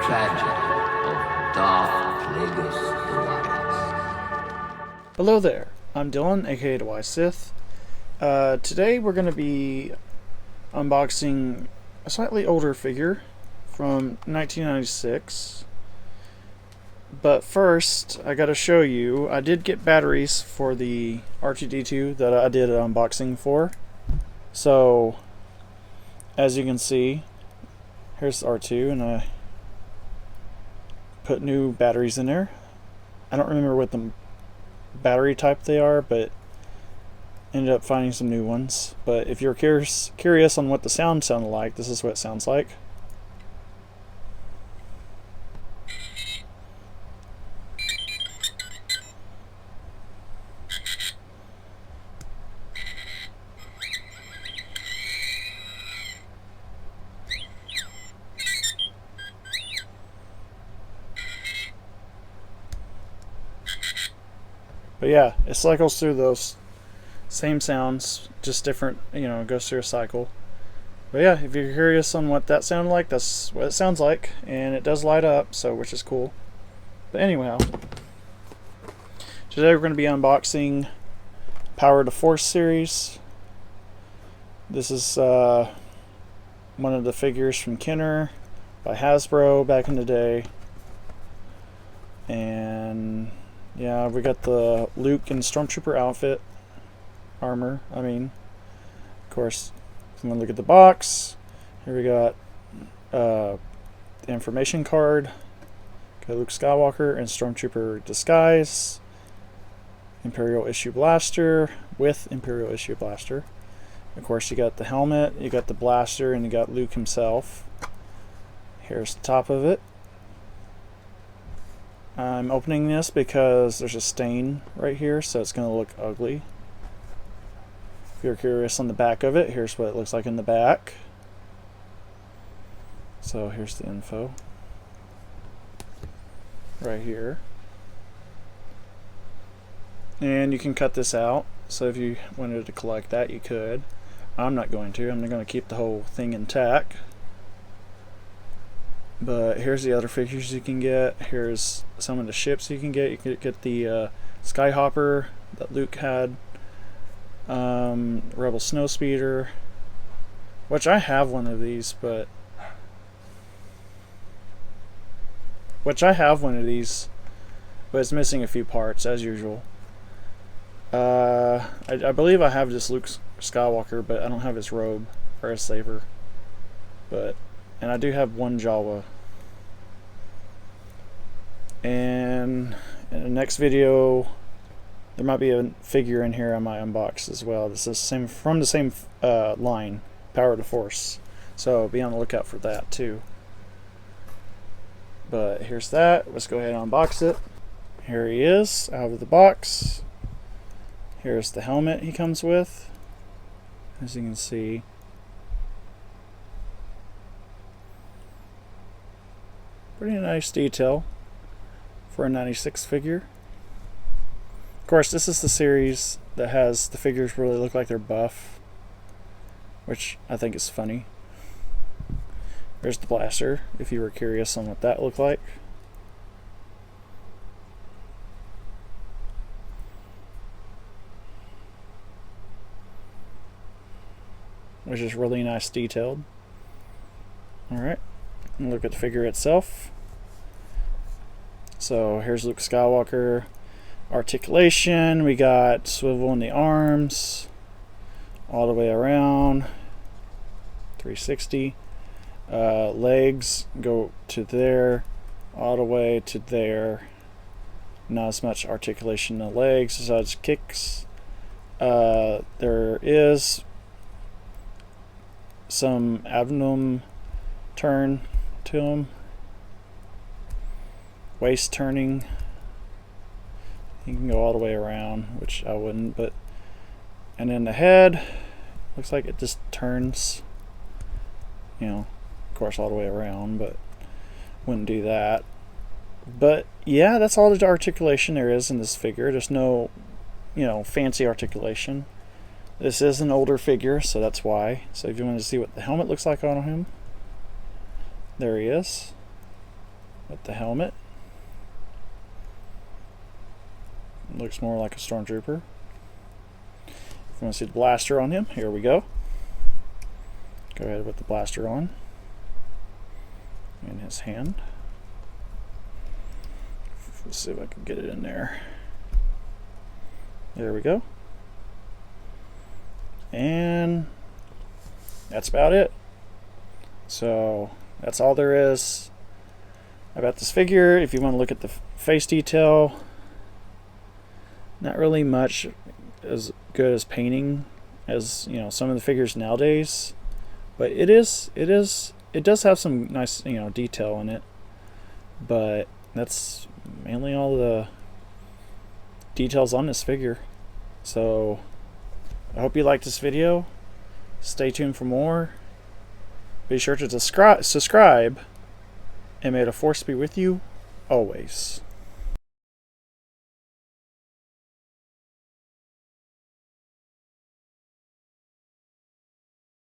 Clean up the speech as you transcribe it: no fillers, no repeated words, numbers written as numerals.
tragedy of Darth Plagueis the Wise. Hello there, I'm Dylan, aka the Wise Sith. Today we're going to be unboxing a slightly older figure from 1996. But first, I gotta show you, I did get batteries for the R2-D2 that I did an unboxing for. So, as you can see, here's R2, and I put new batteries in there. I don't remember what the battery type they are, but ended up finding some new ones. But if you're curious on what the sound sounded like, this is what it sounds like. But yeah, it cycles through those same sounds, just different, it goes through a cycle. But yeah, if you're curious on what that sounded like, that's what it sounds like, and it does light up, so which is cool. But anyhow, today we're going to be unboxing Power to Force series. This is one of the figures from Kenner by Hasbro back in the day, and yeah, we got the Luke and Stormtrooper outfit, armor, of course. If you want to look at the box, here we got the information card, got Luke Skywalker and Stormtrooper disguise, Imperial issue blaster with Imperial issue blaster. Of course, you got the helmet, you got the blaster, and you got Luke himself. Here's the top of it. I'm opening this because there's a stain right here, so it's going to look ugly. If you're curious on the back of it, here's what it looks like in the back. So here's the info right here. And you can cut this out, so if you wanted to collect that, you could. I'm not going to. I'm going to keep the whole thing intact. But here's the other figures you can get. Here's some of the ships you can get. You can get the Skyhopper that Luke had, Rebel Snowspeeder, which I have one of these, but it's missing a few parts as usual. I believe I have this Luke Skywalker, but I don't have his robe or his saber. And I do have one Jawa. And in the next video, there might be a figure in here I might unbox as well. This is from the same line, Power to Force. So be on the lookout for that too. But here's that. Let's go ahead and unbox it. Here he is out of the box. Here's the helmet he comes with, as you can see. Pretty nice detail for a 96 figure. Of course, this is the series that has the figures really look like they're buff, which I think is funny. There's the blaster, if you were curious on what that looked like. Which is really nice detailed. Alright. And look at the figure itself. So here's Luke Skywalker. Articulation, we got swivel in the arms all the way around, 360. Legs go to there, all the way to there. Not as much articulation in the legs as it kicks. There is some abdomen turn to him, waist turning. You can go all the way around, which I wouldn't, but and then the head looks like it just turns, of course, all the way around, but wouldn't do that. But yeah, that's all the articulation there is in this figure. There's no fancy articulation. This is an older figure, so that's why. So if you want to see what the helmet looks like on him, there he is. with the helmet. Looks more like a Stormtrooper. If you want to see the blaster on him, here we go. Go ahead with the blaster on in his hand. Let's see if I can get it in there. There we go. And that's about it. So that's all there is about this figure. If you want to look at the face detail, not really much as good as painting as, you know, some of the figures nowadays, but it does have some nice, you know, detail in it. But that's mainly all the details on this figure. So I hope you liked this video. Stay tuned for more. Be sure to subscribe, and may the force be with you always.